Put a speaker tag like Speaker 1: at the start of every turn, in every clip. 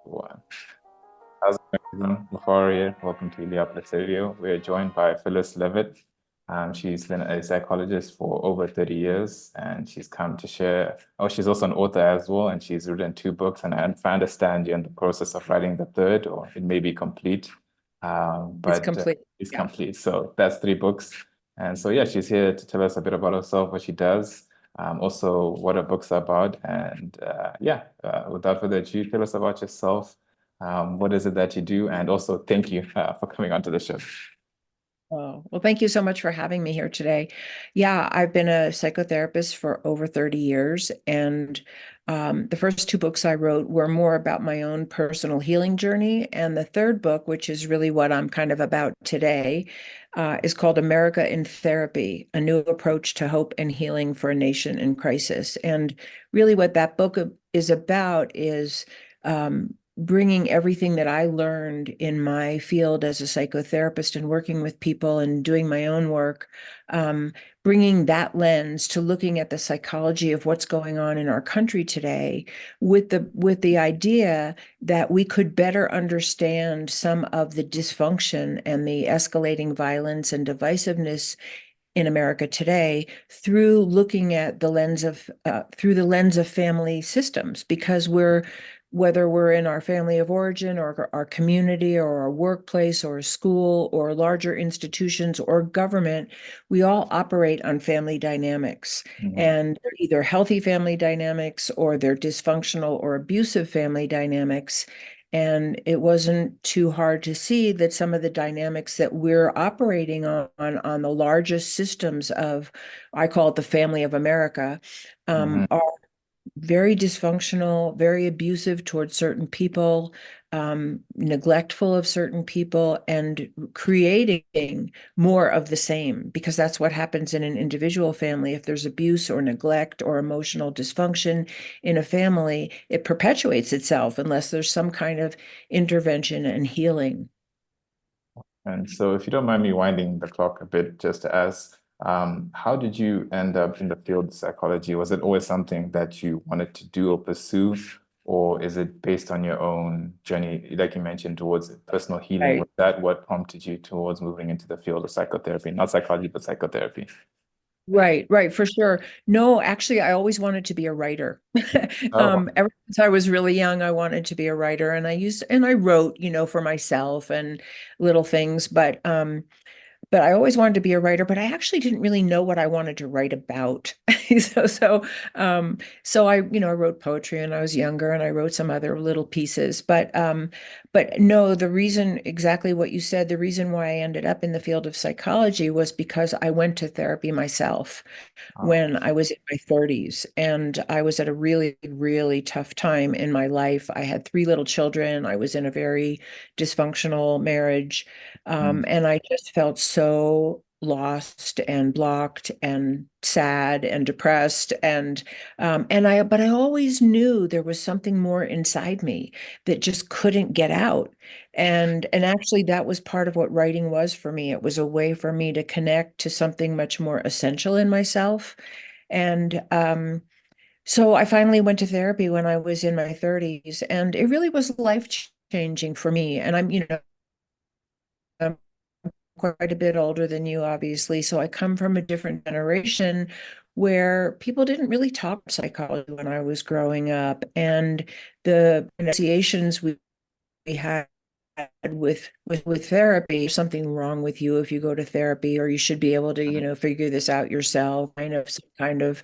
Speaker 1: One. How's it going, everyone? Before here, welcome to the Uplift Radio. We're joined by Phyllis Leavitt. She's been a psychologist for over 30 years, and she's come to share. Oh, she's also an author as well, and she's written two books. And I understand you're in the process of writing the third, or it may be complete,
Speaker 2: It's
Speaker 1: but
Speaker 2: complete.
Speaker 1: it's
Speaker 2: Yeah.
Speaker 1: complete. So that's three books. And so, yeah, she's here to tell us a bit about herself, what she does, also what her books are about. And without further ado, tell us about yourself. What is it that you do? And also, thank you for coming onto the show.
Speaker 2: Oh, well, thank you so much for having me here today. Yeah, I've been a psychotherapist for over 30 years, and the first two books I wrote were more about my own personal healing journey. And the third book, which is really what I'm kind of about today, is called America in Therapy, A New Approach to Hope and Healing for a Nation in Crisis. And really what that book is about is bringing everything that I learned in my field as a psychotherapist and working with people and doing my own work, bringing that lens to looking at the psychology of what's going on in our country today, with the idea that we could better understand some of the dysfunction and the escalating violence and divisiveness in America today through looking at the lens of through the lens of family systems, because whether we're in our family of origin or our community or our workplace or a school or larger institutions or government, we all operate on family dynamics.
Speaker 1: Mhm.
Speaker 2: And they're either healthy family dynamics or they're dysfunctional or abusive family dynamics. And it wasn't too hard to see that some of the dynamics that we're operating on the largest systems of, I call it the family of America,
Speaker 1: Mhm.
Speaker 2: are very dysfunctional, very abusive towards certain people, neglectful of certain people, and creating more of the same, because that's what happens in an individual family. If there's abuse or neglect or emotional dysfunction in a family, it perpetuates itself unless there's some kind of intervention and healing.
Speaker 1: And so, if you don't mind me winding the clock a bit, just to ask, how did you end up in the field of psychology? Was it always something that you wanted to do or pursue, or is it based on your own journey, like you mentioned, towards personal healing? Was
Speaker 2: Right.
Speaker 1: that what prompted you towards moving into the field of psychotherapy? Not psychology, but psychotherapy.
Speaker 2: Right, for sure. No, actually, I always wanted to be a writer.
Speaker 1: Oh,
Speaker 2: Ever since I was really young, I wanted to be a writer, and I wrote, for myself and little things, but I always wanted to be a writer, but I actually didn't really know what I wanted to write about. So, so, so I wrote poetry when I was younger, and I wrote some other little pieces. But no, the reason, exactly what you said, the reason why I ended up in the field of psychology was because I went to therapy myself
Speaker 1: oh,
Speaker 2: when I was in my 30s, and I was at a really, really tough time in my life. I had three little children. I was in a very dysfunctional marriage.
Speaker 1: mm,
Speaker 2: And I just felt so lost and blocked and sad and depressed, but I always knew there was something more inside me that just couldn't get out. And actually that was part of what writing was for me. It was a way for me to connect to something much more essential in myself. And so I finally went to therapy when I was in my 30s, and it really was life changing for me. And I'm quite a bit older than you, obviously. So I come from a different generation where people didn't really talk psychology when I was growing up. And the associations we had with therapy, there's something wrong with you if you go to therapy, or you should be able to, figure this out yourself, kind of some kind of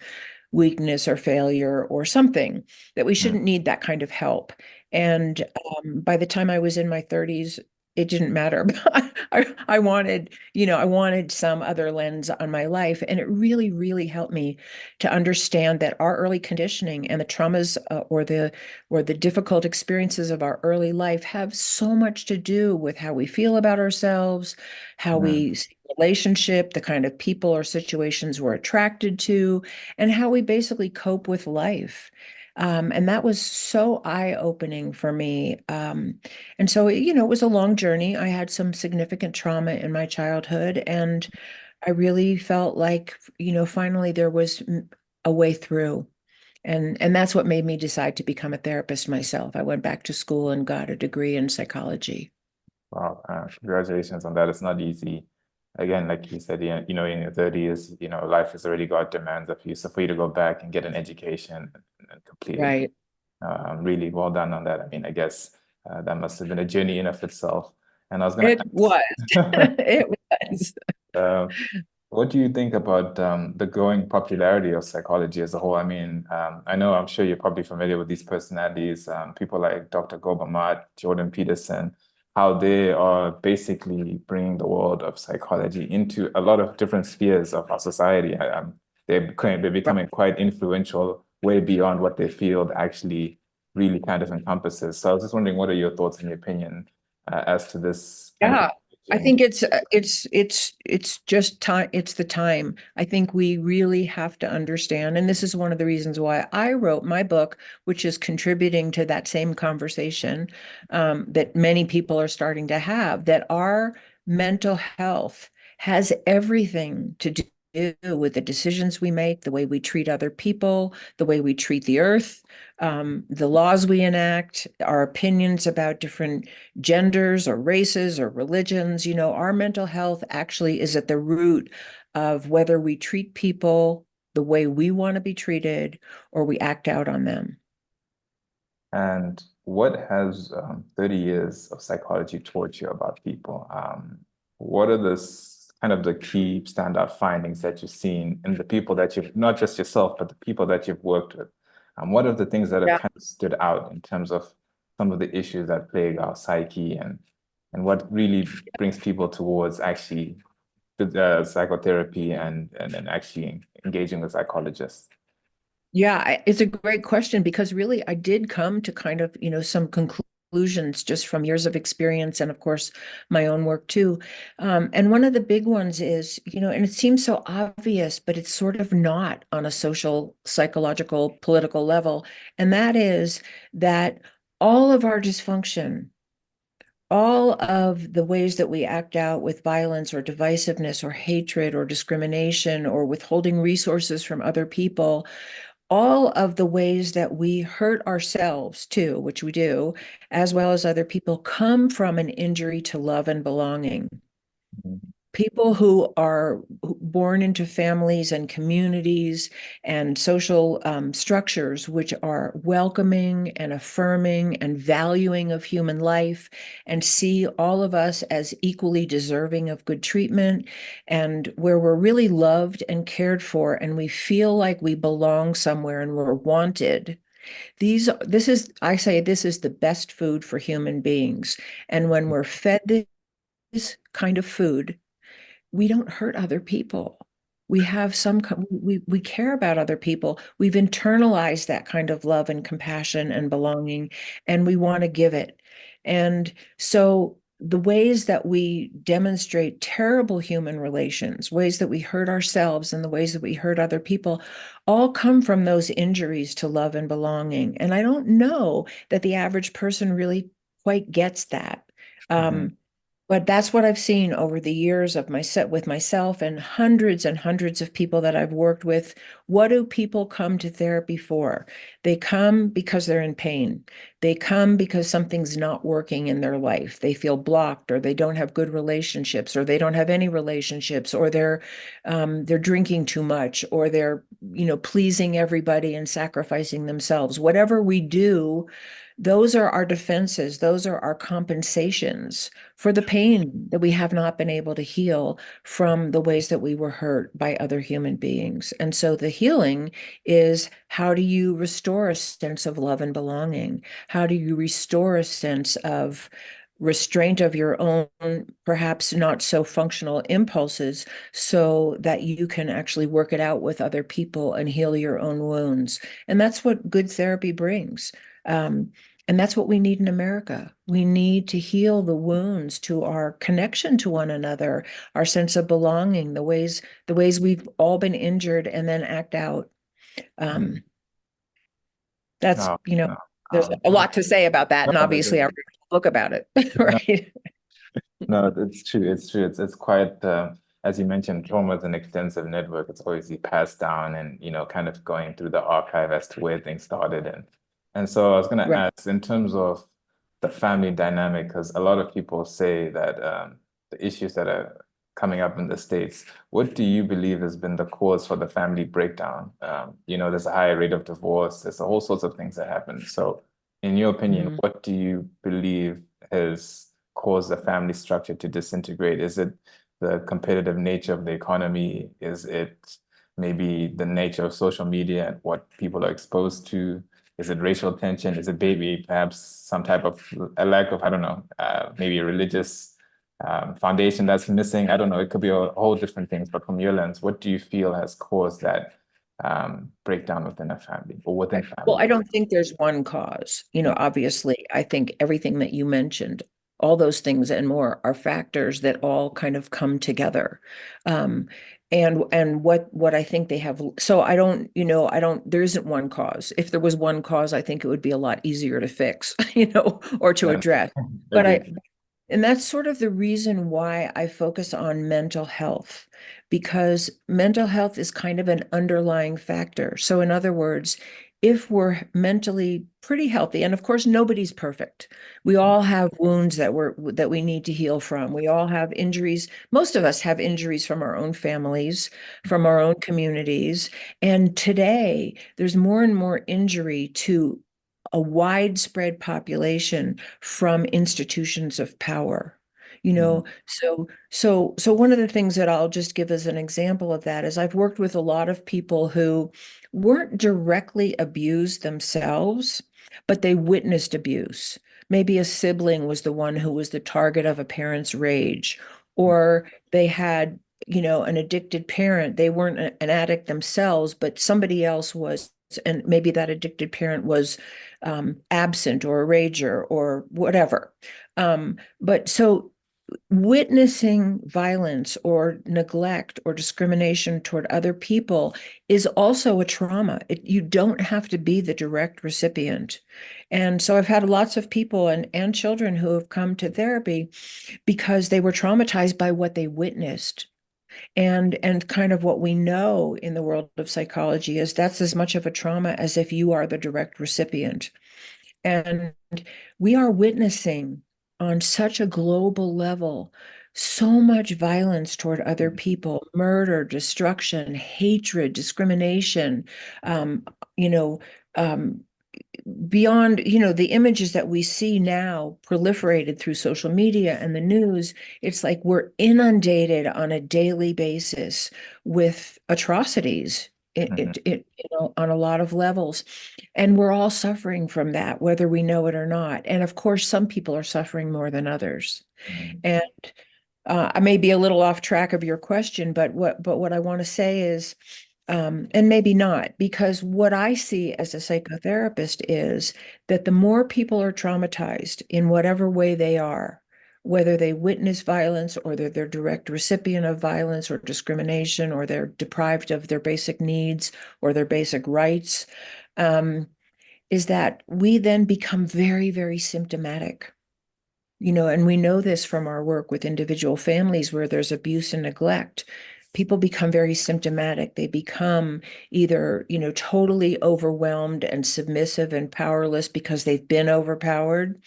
Speaker 2: weakness or failure or something, that we
Speaker 1: mm,
Speaker 2: shouldn't need that kind of help. And by the time I was in my 30s, it didn't matter. I wanted, I wanted some other lens on my life. And it really, really helped me to understand that our early conditioning and the traumas, or the difficult experiences of our early life have so much to do with how we feel about ourselves, how
Speaker 1: mm.
Speaker 2: we see relationship, the kind of people or situations we're attracted to, and how we basically cope with life. And that was so eye-opening for me. And so, it was a long journey. I had some significant trauma in my childhood, and I really felt like, finally there was a way through. And that's what made me decide to become a therapist myself. I went back to school and got a degree in psychology.
Speaker 1: Wow, congratulations on that. It's not easy. Again, like you said, you know, in your 30s, you know, life has already got demands of you. So for you to go back and get an education and complete it,
Speaker 2: Right.
Speaker 1: really well done on that. I mean, I guess that must have been a journey in of itself. And I was going to
Speaker 2: It was.
Speaker 1: ask,
Speaker 2: It was.
Speaker 1: uh, what do you think about the growing popularity of psychology as a whole? I mean, I know I'm sure you're probably familiar with these personalities, people like Dr. Gobermat, Jordan Peterson, how they are basically bringing the world of psychology into a lot of different spheres of our society. They're becoming quite influential, way beyond what their field actually really kind of encompasses. So I was just wondering, what are your thoughts and your opinion as to this kind of
Speaker 2: Yeah, I
Speaker 1: emerging?
Speaker 2: think it's just time. It's the time. I think we really have to understand, and this is one of the reasons why I wrote my book, which is contributing to that same conversation that many people are starting to have, that our mental health has everything to do with the decisions we make, the way we treat other people, the way we treat the earth, the laws we enact, our opinions about different genders or races or religions. You know, our mental health actually is at the root of whether we treat people the way we want to be treated or we act out on them.
Speaker 1: And what has 30 years of psychology taught you about people? What are kind of the key standout findings that you've seen in the people that you've, not just yourself, but the people that you've worked with? What are the things that have
Speaker 2: Yeah.
Speaker 1: kind of stood out in terms of some of the issues that plague our psyche and what really brings people towards actually psychotherapy and actually engaging with psychologists?
Speaker 2: Yeah, it's a great question because really I did come to kind of, some conclusions just from years of experience and of course my own work too. And one of the big ones is, and it seems so obvious, but it's sort of not on a social, psychological, political level. And that is that all of our dysfunction, all of the ways that we act out with violence or divisiveness or hatred or discrimination or withholding resources from other people, all of the ways that we hurt ourselves too, which we do, as well as other people, come from an injury to love and belonging. People who are born into families and communities and social structures which are welcoming and affirming and valuing of human life and see all of us as equally deserving of good treatment, and where we're really loved and cared for and we feel like we belong somewhere and we're wanted. I say this is the best food for human beings. And when we're fed this kind of food, we don't hurt other people. We have we care about other people. We've internalized that kind of love and compassion and belonging, and we want to give it. And so the ways that we demonstrate terrible human relations, ways that we hurt ourselves and the ways that we hurt other people, all come from those injuries to love and belonging. And I don't know that the average person really quite gets that.
Speaker 1: Mhm.
Speaker 2: But that's what I've seen over the years of with myself and hundreds of people that I've worked with. What do people come to therapy for? They come because they're in pain. They come because something's not working in their life. They feel blocked, or they don't have good relationships, or they don't have any relationships, or they're drinking too much, or they're pleasing everybody and sacrificing themselves. Whatever we do, those are our defenses. Those are our compensations for the pain that we have not been able to heal from the ways that we were hurt by other human beings. And so the healing is, how do you restore a sense of love and belonging? How do you restore a sense of restraint of your own, perhaps not so functional impulses, so that you can actually work it out with other people and heal your own wounds? And that's what good therapy brings. Um, and that's what we need in America. We need to heal the wounds to our connection to one another, our sense of belonging, the ways we've all been injured and then act out.
Speaker 1: Mhm.
Speaker 2: Um, that's,
Speaker 1: No, no.
Speaker 2: there's a lot to say about that. And
Speaker 1: No,
Speaker 2: obviously I wrote a book about it,
Speaker 1: no,
Speaker 2: right?
Speaker 1: no, it's true. It's true. It's quite. as you mentioned, trauma is an extensive network. It's obviously passed down and, kind of going through the archive as to where things started. And so I was going to
Speaker 2: Right.
Speaker 1: ask, in terms of the family dynamic, because a lot of people say that the issues that are coming up in the States, what do you believe has been the cause for the family breakdown? There's a higher rate of divorce, there's all sorts of things that happen. So, in your opinion,
Speaker 2: Mm.
Speaker 1: what do you believe has caused the family structure to disintegrate? Is it the competitive nature of the economy? Is it maybe the nature of social media and what people are exposed to? Is it racial tension? Is it maybe perhaps some type of a lack of, I don't know, maybe a religious foundation that's missing? I don't know. It could be a whole different things. But from your lens, what do you feel has caused that breakdown within a family or within
Speaker 2: Well, I
Speaker 1: families?
Speaker 2: don't think there's one cause. Obviously, I think everything that you mentioned, all those things and more are factors that all kind of come together. Um, and what I think they have, so I don't, there isn't one cause. If there was one cause, I think it would be a lot easier to fix, or to
Speaker 1: Yes,
Speaker 2: address. But
Speaker 1: agreed.
Speaker 2: and that's sort of the reason why I focus on mental health, because mental health is kind of an underlying factor. So, in other words, if we're mentally pretty healthy, and of course nobody's perfect. We all have wounds that we need to heal from. We all have injuries. Most of us have injuries from our own families, from our own communities. And today there's more and more injury to a widespread population from institutions of power.
Speaker 1: Mhm.
Speaker 2: So one of the things that I'll just give as an example of that is I've worked with a lot of people who weren't directly abused themselves, but they witnessed abuse. Maybe a sibling was the one who was the target of a parent's rage, or they had, an addicted parent. They weren't an addict themselves, but somebody else was, and maybe that addicted parent was absent or a rager or whatever. But so witnessing violence or neglect or discrimination toward other people is also a trauma. You don't have to be the direct recipient. And so I've had lots of people and children who have come to therapy because they were traumatized by what they witnessed. And kind of what we know in the world of psychology is that's as much of a trauma as if you are the direct recipient. And we are witnessing on such a global level so much violence toward other people, murder, destruction, hatred, discrimination, um, you know, um, beyond, the images that we see now proliferated through social media and the news. It's like we're inundated on a daily basis with atrocities.
Speaker 1: Mhm.
Speaker 2: On a lot of levels. And we're all suffering from that, whether we know it or not. And of course, some people are suffering more than others.
Speaker 1: Mhm.
Speaker 2: And I may be a little off track of your question, but what I want to say is, and maybe not, because what I see as a psychotherapist is that the more people are traumatized in whatever way they are, whether they witness violence or they're direct recipient of violence or discrimination, or they're deprived of their basic needs or their basic rights, um, is that we then become very, very symptomatic. And we know this from our work with individual families where there's abuse and neglect. People become very symptomatic. They become either, totally overwhelmed and submissive and powerless because they've been overpowered,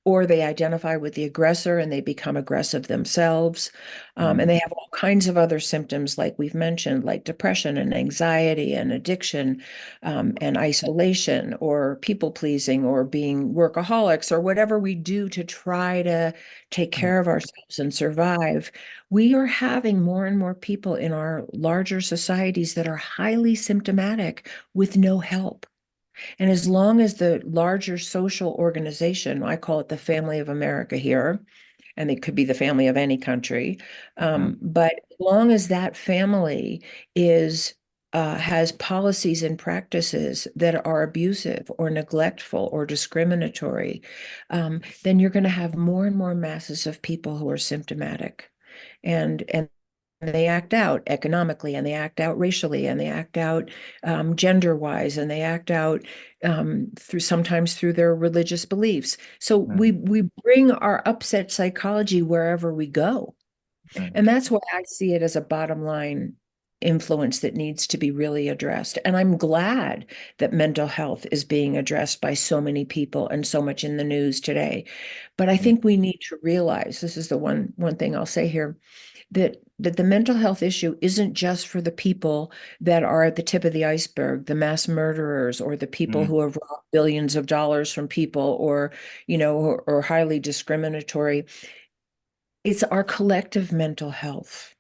Speaker 2: or they identify with the aggressor and they become aggressive themselves. And
Speaker 1: Mhm.
Speaker 2: they have all kinds of other symptoms, like we've mentioned, like depression and anxiety and addiction, and isolation, or people pleasing, or being workaholics, or whatever we do to try to take care of ourselves and survive. We are having more and more people in our larger societies that are highly symptomatic with no help. And as long as the larger social organization, I call it the family of America here, and it could be the family of any country,
Speaker 1: Mhm.
Speaker 2: but as long as that family is has policies and practices that are abusive or neglectful or discriminatory, then you're going to have more and more masses of people who are symptomatic. And they act out economically, and they act out racially, and they act out gender wise, and they act out through sometimes through their religious beliefs. So we
Speaker 1: Mhm.
Speaker 2: we bring our upset psychology wherever we go.
Speaker 1: Mm,
Speaker 2: And that's why I see it as a bottom line influence that needs to be really addressed. And I'm glad that mental health is being addressed by so many people and so much in the news today. But I
Speaker 1: mm,
Speaker 2: think we need to realize, this is the one thing I'll say here, that the mental health issue isn't just for the people that are at the tip of the iceberg, the mass murderers, or the people
Speaker 1: mm,
Speaker 2: who have robbed billions of dollars from people, or or highly discriminatory. It's our collective mental health.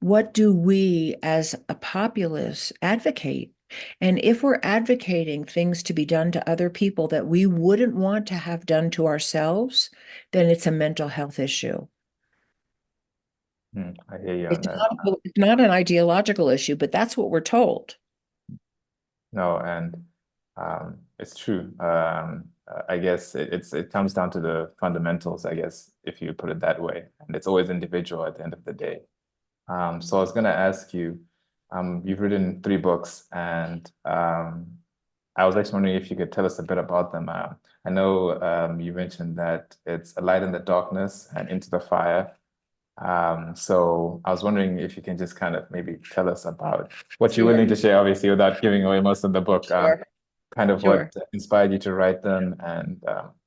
Speaker 2: What do we as a populace advocate? And if we're advocating things to be done to other people that we wouldn't want to have done to ourselves, then it's a mental health issue.
Speaker 1: I hear you on that.
Speaker 2: It's not an ideological issue, but that's what we're told.
Speaker 1: No, and it's true. I guess it comes down to the fundamentals, I guess, if you put it that way. And it's always individual at the end of the day. So I was going to ask you, you've written 3 books, and I was actually wondering if you could tell us a bit about them. I know you mentioned that it's A Light in the Darkness and Into the Fire. So I was wondering if you can just kind of maybe tell us about what you're willing
Speaker 2: Sure,
Speaker 1: to share, obviously, without giving away most of the book,
Speaker 2: sure,
Speaker 1: kind of
Speaker 2: sure.
Speaker 1: what inspired you to write them, and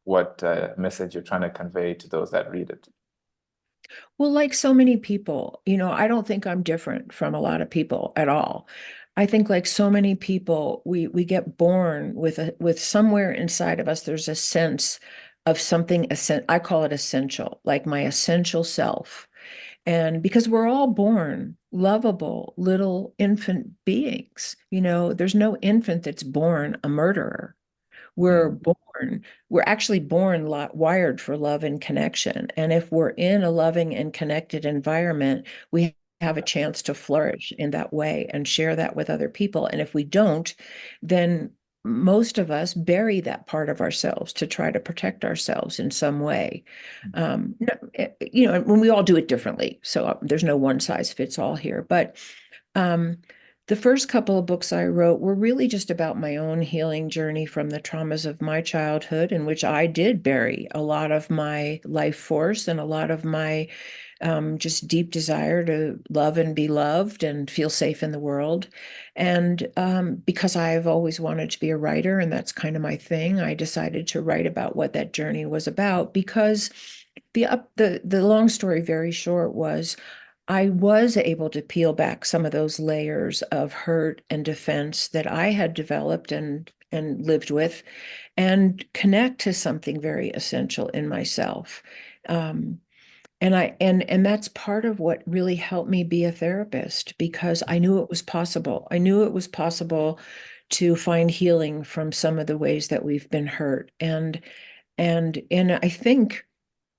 Speaker 1: what message you're trying to convey to those that read it.
Speaker 2: Well, like so many people, I don't think I'm different from a lot of people at all. I think like so many people, we get born with somewhere inside of us, there's a sense of something, I call it essential, like my essential self. And because we're all born lovable little infant beings, there's no infant that's born a murderer. We're
Speaker 1: Mm,
Speaker 2: born, we're actually born wired for love and connection. And if we're in a loving and connected environment, we have a chance to flourish in that way and share that with other people. And if we don't, then most of us bury that part of ourselves to try to protect ourselves in some way. When we all do it differently. So there's no one size fits all here. But um, the first couple of books I wrote were really just about my own healing journey from the traumas of my childhood, in which I did bury a lot of my life force and a lot of my just deep desire to love and be loved and feel safe in the world. And because I've always wanted to be a writer, and that's kind of my thing, I decided to write about what that journey was about. Because the long story very short was I was able to peel back some of those layers of hurt and defense that I had developed and lived with, and connect to something very essential in myself. Um, and that's part of what really helped me be a therapist, because I knew it was possible. I knew it was possible to find healing from some of the ways that we've been hurt. And I think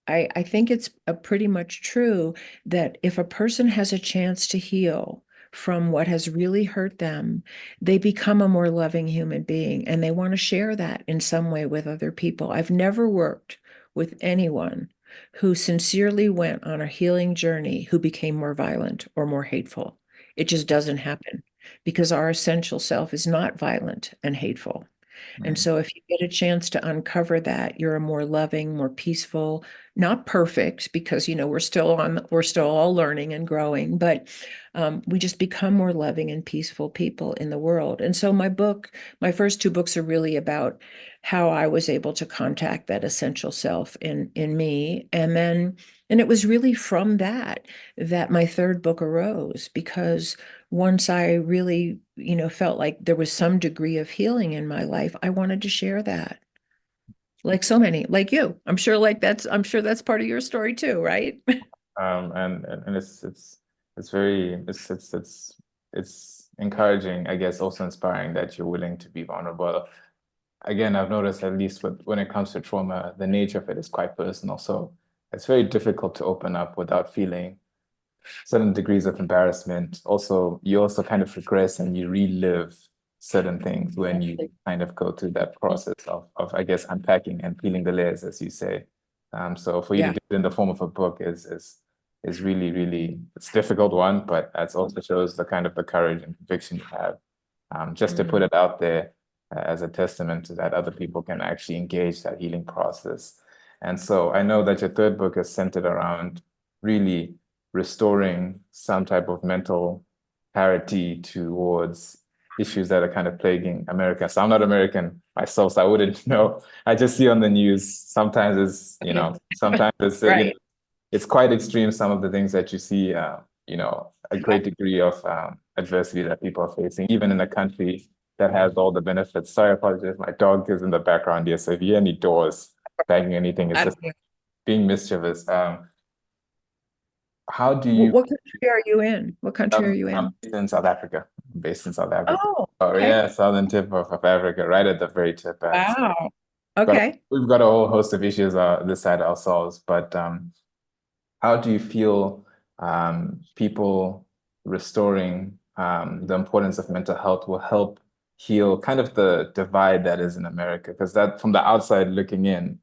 Speaker 2: it's pretty much true that if a person has a chance to heal from what has really hurt them, they become a more loving human being, and they want to share that in some way with other people. I've never worked with anyone who sincerely went on a healing journey who became more violent or more hateful. It just doesn't happen, because our essential self is not violent and hateful. And
Speaker 1: mm,
Speaker 2: so if you get a chance to uncover that, you're a more loving, more peaceful, not perfect, because we're still all learning and growing, but we just become more loving and peaceful people in the world. And so my first 2 books are really about how I was able to contact that essential self in me. And it was really from that my third book arose, because once I really, felt like there was some degree of healing in my life, I wanted to share that. Like so many, like you. I'm sure that's part of your story too, right?
Speaker 1: and it's very it's encouraging, I guess, also inspiring that you're willing to be vulnerable. Again, I've noticed, at least when it comes to trauma, the nature of it is quite personal. So it's very difficult to open up without feeling certain degrees of embarrassment. Also, you also kind of regress and you relive certain things when you kind of go through that process of I guess, unpacking and peeling the layers, as you say. So for you to
Speaker 2: Yeah.
Speaker 1: do it in the form of a book is really, really, it's a difficult one, but it also shows the kind of the courage and conviction you have, just to put
Speaker 2: Mm.
Speaker 1: it out there as a testament to that other people can actually engage that healing process. And so I know that your third book is centered around really restoring some type of mental parity towards issues that are kind of plaguing America. So I'm not American myself, so I wouldn't know. I just see on the news, sometimes it's, sometimes it's,
Speaker 2: Right.
Speaker 1: it's quite extreme, some of the things that you see, a
Speaker 2: Yeah.
Speaker 1: great degree of adversity that people are facing, even in a country that has all the benefits. Sorry, I apologize. My dog is in the background here. So if you hear any doors banging or anything, it's just being mischievous. How do you,
Speaker 2: What country are you in? What country are you
Speaker 1: I'm
Speaker 2: in?
Speaker 1: based in South Africa. I'm based in South Africa.
Speaker 2: Oh,
Speaker 1: Oh
Speaker 2: okay.
Speaker 1: yeah, southern tip of Africa, right at the very tip. And
Speaker 2: Wow.
Speaker 1: got,
Speaker 2: Okay.
Speaker 1: we've got a whole host of issues this side ourselves, but how do you feel people restoring the importance of mental health will help heal kind of the divide that is in America? Because that from the outside looking in,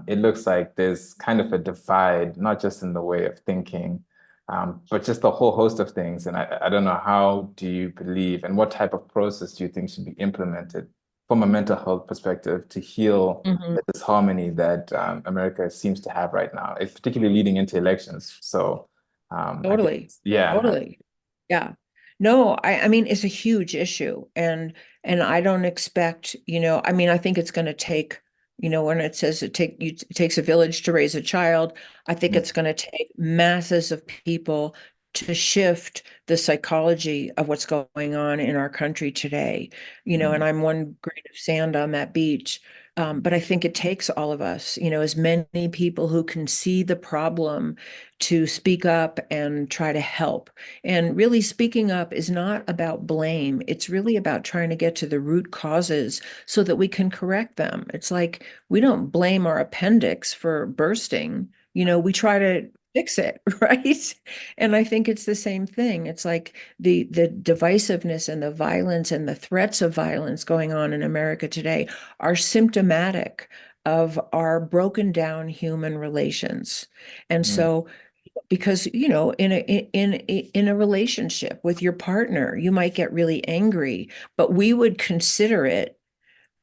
Speaker 1: it looks like there's kind of a divide, not just in the way of thinking, but just a whole host of things. And I don't know, how do you believe and what type of process do you think should be implemented from a mental health perspective to heal
Speaker 2: Mhm.
Speaker 1: the disharmony that America seems to have right now, it's particularly leading into elections. So I
Speaker 2: Totally.
Speaker 1: guess, yeah.
Speaker 2: Totally. Yeah. No, I mean it's a huge issue and I don't expect, I mean I think it's going to take, when it says it takes a village to raise a child, I think
Speaker 1: Mm,
Speaker 2: it's going to take masses of people to shift the psychology of what's going on in our country today.
Speaker 1: mm,
Speaker 2: And I'm one grain of sand on that beach. But I think it takes all of us, as many people who can see the problem to speak up and try to help. And really, speaking up is not about blame. It's really about trying to get to the root causes so that we can correct them. It's like we don't blame our appendix for bursting, we try to fix it, right? And I think it's the same thing. It's like the divisiveness and the violence and the threats of violence going on in America today are symptomatic of our broken down human relations. And
Speaker 1: mm,
Speaker 2: so because in a relationship with your partner you might get really angry, but we would consider it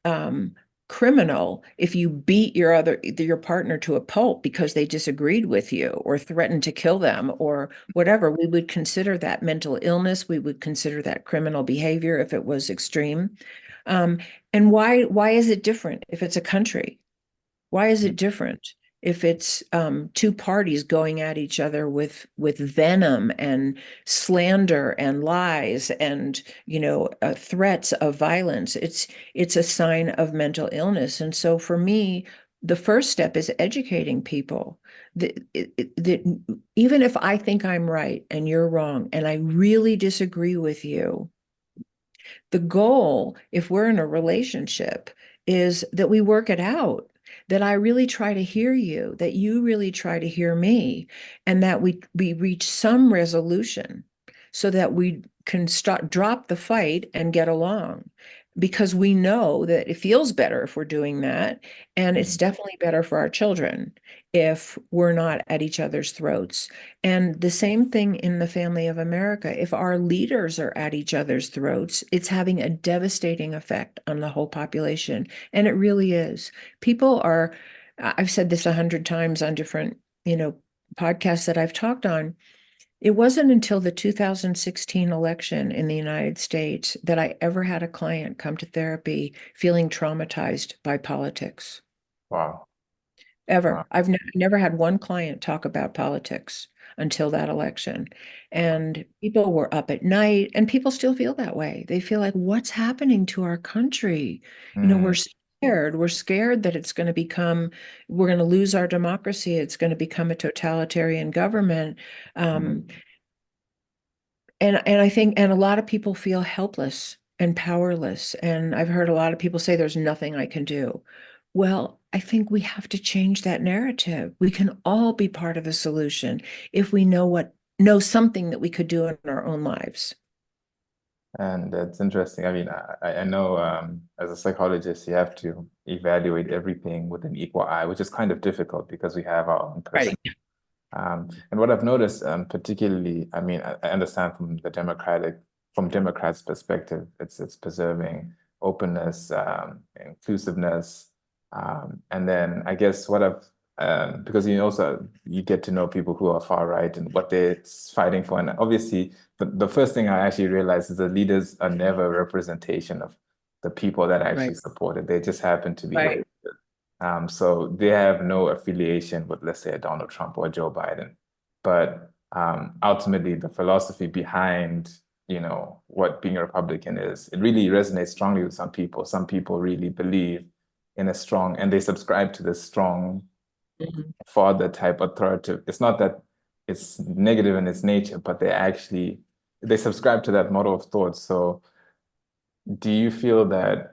Speaker 2: um criminal if you beat your partner to a pulp because they disagreed with you or threatened to kill them or whatever. We would consider that mental illness. We would consider that criminal behavior if it was extreme. um and why is it different if it's a country? Why is it different if it's two parties going at each other with venom and slander and lies and threats of violence? It's a sign of mental illness. And so for me, the first step is educating people that even if I think I'm right and you're wrong, and I really disagree with you, the goal, if we're in a relationship, is that we work it out, that I really try to hear you, that you really try to hear me, and that we reach some resolution so that we can drop the fight and get along. Because we know that it feels better if we're doing that. And it's
Speaker 1: mm.
Speaker 2: definitely better for our children if we're not at each other's throats. And the same thing in the family of America. If our leaders are at each other's throats, it's having a devastating effect on the whole population. And it really is. People are, I've said this 100 times on different, podcasts that I've talked on. It wasn't until the 2016 election in the United States that I ever had a client come to therapy feeling traumatized by politics.
Speaker 1: Wow. Wow.
Speaker 2: Ever. I've never had one client talk about politics until that election. And people were up at night, and people still feel that way. They feel like, what's happening to our country? We're
Speaker 1: Mm,
Speaker 2: scared. We're scared that we're going to lose our democracy. It's going to become a totalitarian government. Um,
Speaker 1: mm.
Speaker 2: and I think, and a lot of people feel helpless and powerless. And I've heard a lot of people say there's nothing I can do. Well, I think we have to change that narrative. We can all be part of the solution if we know something that we could do in our own lives.
Speaker 1: And it's interesting. I mean, I know as a psychologist, you have to evaluate everything with an equal eye, which is kind of difficult because we have our own
Speaker 2: Right.
Speaker 1: personal. And what I've noticed, particularly, I mean, I understand from Democrats' perspective, it's preserving openness, inclusiveness, and then I guess what I've because you also you get to know people who are far right and what they're fighting for. And obviously, the first thing I actually realized is the leaders are never a representation of the people that
Speaker 2: Right.
Speaker 1: actually support it. They just happen to be
Speaker 2: Right.
Speaker 1: elected. So they have no affiliation with, let's say, a Donald Trump or Joe Biden. But ultimately, the philosophy behind, what being a Republican is, it really resonates strongly with some people. Some people really believe in a strong, and they subscribe to this strong
Speaker 2: Mhm.
Speaker 1: father type authoritative. It's not that it's negative in its nature, but they subscribe to that model of thought. So do you feel that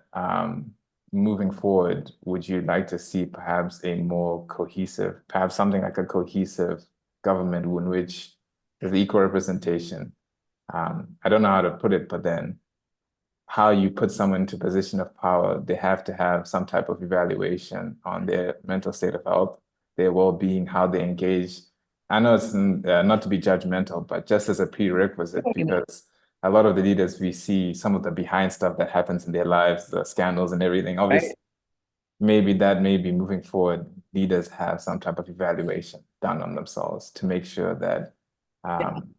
Speaker 1: moving forward, would you like to see perhaps a more cohesive, perhaps something like a cohesive government in which there's equal representation? I don't know how to put it, but then how you put someone into a position of power, they have to have some type of evaluation on their mental state of health, their well-being, how they engage. I know it's not to be judgmental, but just as a prerequisite, because a lot of the leaders we see, some of the behind stuff that happens in their lives, the scandals and everything, obviously,
Speaker 2: Right.
Speaker 1: maybe moving forward, leaders have some type of evaluation done on themselves to make sure that, um,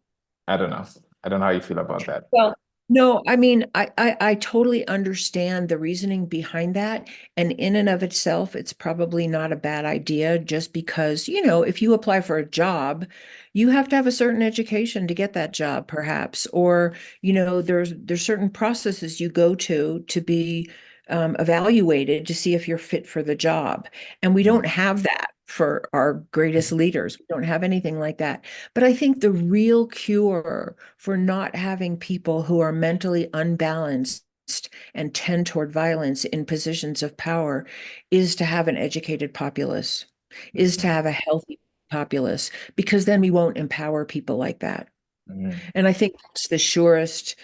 Speaker 1: I don't know. I don't know how you feel about that.
Speaker 2: Well, no, I mean, I totally understand the reasoning behind that. And in and of itself, it's probably not a bad idea just because, if you apply for a job, you have to have a certain education to get that job, perhaps. Or, there's certain processes you go to be evaluated to see if you're fit for the job. And we don't have that for our greatest leaders. We don't have anything like that. But I think the real cure for not having people who are mentally unbalanced and tend toward violence in positions of power is to have an educated populace, is to
Speaker 1: Mhm.
Speaker 2: have a healthy populace, because then we won't empower people like that.
Speaker 1: Mhm.
Speaker 2: And I think that's the surest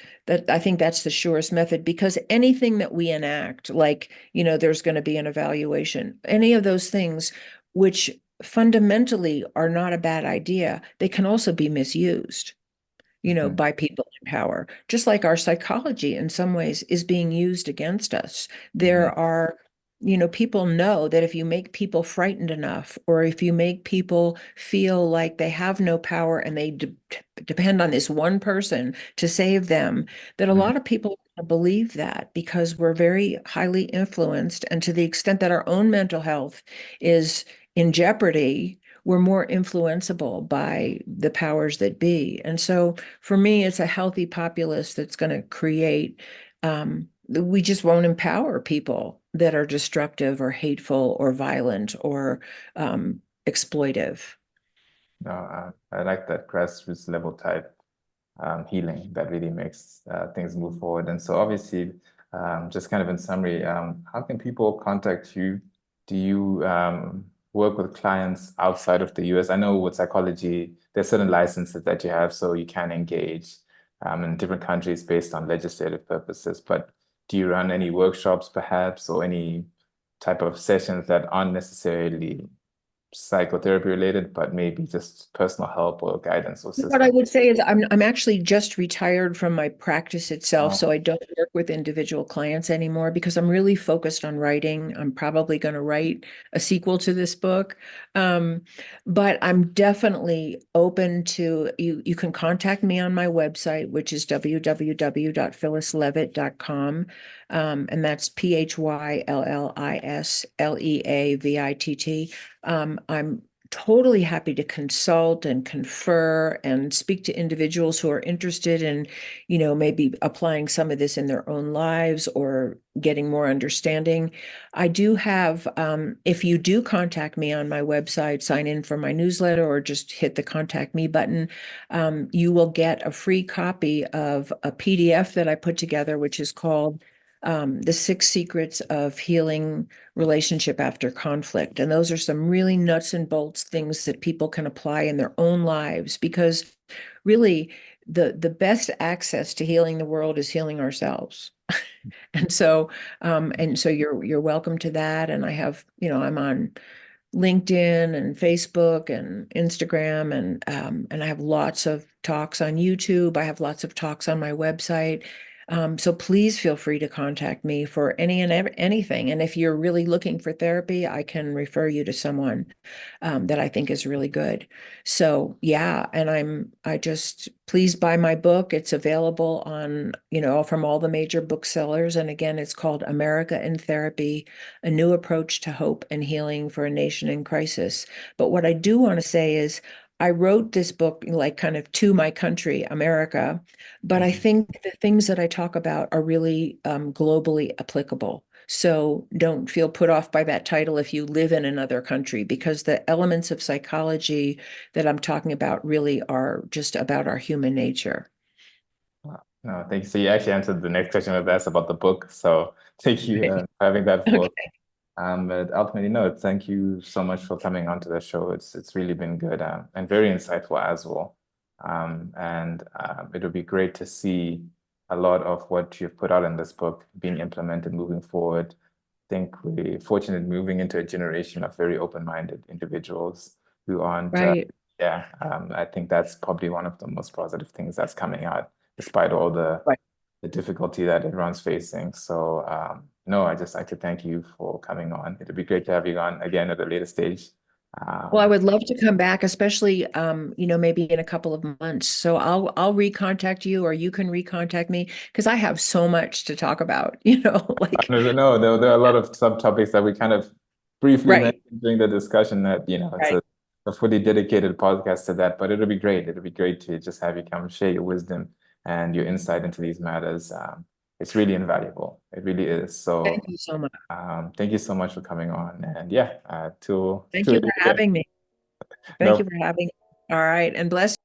Speaker 2: method, because anything that we enact, like, there's going to be an evaluation, any of those things, which fundamentally are not a bad idea, they can also be misused,
Speaker 1: Mhm.
Speaker 2: by people in power. Just like our psychology in some ways is being used against us.
Speaker 1: Mhm.
Speaker 2: There are, people know that if you make people frightened enough, or if you make people feel like they have no power and they depend on this one person to save them, that a
Speaker 1: Mhm.
Speaker 2: lot of people believe that, because we're very highly influenced. And to the extent that our own mental health is in jeopardy, we're more influenceable by the powers that be. And so for me, it's a healthy populace that's going to create, we just won't empower people that are destructive or hateful or violent or exploitive.
Speaker 1: No, I like that grassroots level type healing that really makes things move forward. And so, obviously, just kind of in summary, how can people contact you? Do you work with clients outside of the US? I know with psychology, there's certain licenses that you have, so you can engage in different countries based on legislative purposes. But do you run any workshops, perhaps, or any type of sessions that aren't necessarily psychotherapy related, but maybe just personal help or guidance or
Speaker 2: What I
Speaker 1: system?
Speaker 2: would say is I'm actually just retired from my practice itself, so
Speaker 1: Oh,
Speaker 2: I don't work with individual clients anymore because I'm really focused on writing. I'm probably going to write a sequel to this book. Um, but I'm definitely open to you. You can contact me on my website, which is www.phyllisleavitt.com. And that's PhyllisLeavitt. I'm totally happy to consult and confer and speak to individuals who are interested in, maybe applying some of this in their own lives or getting more understanding. I do have, if you do contact me on my website, sign in for my newsletter or just hit the contact me button, you will get a free copy of a PDF that I put together, which is called The 6 Secrets of Healing Relationship After Conflict. And those are some really nuts and bolts things that people can apply in their own lives, because really the best access to healing the world is healing ourselves. And so you're welcome to that. And I have, I'm on LinkedIn and Facebook and Instagram, and I have lots of talks on YouTube. I have lots of talks on my website. So please feel free to contact me for any and anything. And if you're really looking for therapy, I can refer you to someone that I think is really good. So yeah, and I just please buy my book. It's available on, from all the major booksellers. And again, it's called America in Therapy, A New Approach to Hope and Healing for a Nation in Crisis. But what I do want to say is I wrote this book like kind of to my country, America, but I
Speaker 1: Mhm.
Speaker 2: think the things that I talk about are really globally applicable. So don't feel put off by that title if you live in another country, because the elements of psychology that I'm talking about really are just about our human nature.
Speaker 1: No, thank you. So you actually answered the next question I was asked about the book. So thank you for having that book.
Speaker 2: Okay.
Speaker 1: But ultimately, no, thank you so much for coming onto the show. It's really been good and very insightful as well. And it would be great to see a lot of what you've put out in this book being implemented moving forward. I think we're fortunate moving into a generation of very open-minded individuals who aren't,
Speaker 2: Right.
Speaker 1: yeah, I think that's probably one of the most positive things that's coming out, despite all
Speaker 2: Right.
Speaker 1: the difficulty that everyone's facing. So, no, I just like to thank you for coming on. It'd be great to have you on again at a later stage.
Speaker 2: Well, I
Speaker 1: Um,
Speaker 2: would love to come back, especially maybe in a couple of months. So I'll recontact you, or you can recontact me, because I have so much to talk about, like
Speaker 1: no, there are a lot of subtopics that we kind of briefly
Speaker 2: right,
Speaker 1: mentioned during the discussion that, it's
Speaker 2: right.
Speaker 1: a fully dedicated podcast to that, but it'll be great. It'll be great to just have you come share your wisdom and your insight into these matters. It's really invaluable. It really is.
Speaker 2: Thank
Speaker 1: So,
Speaker 2: you so much.
Speaker 1: thank you so much for coming on. And yeah,
Speaker 2: Thank
Speaker 1: till
Speaker 2: you
Speaker 1: you
Speaker 2: for
Speaker 1: again.
Speaker 2: having me. Thank
Speaker 1: No
Speaker 2: you for having me. All right. And bless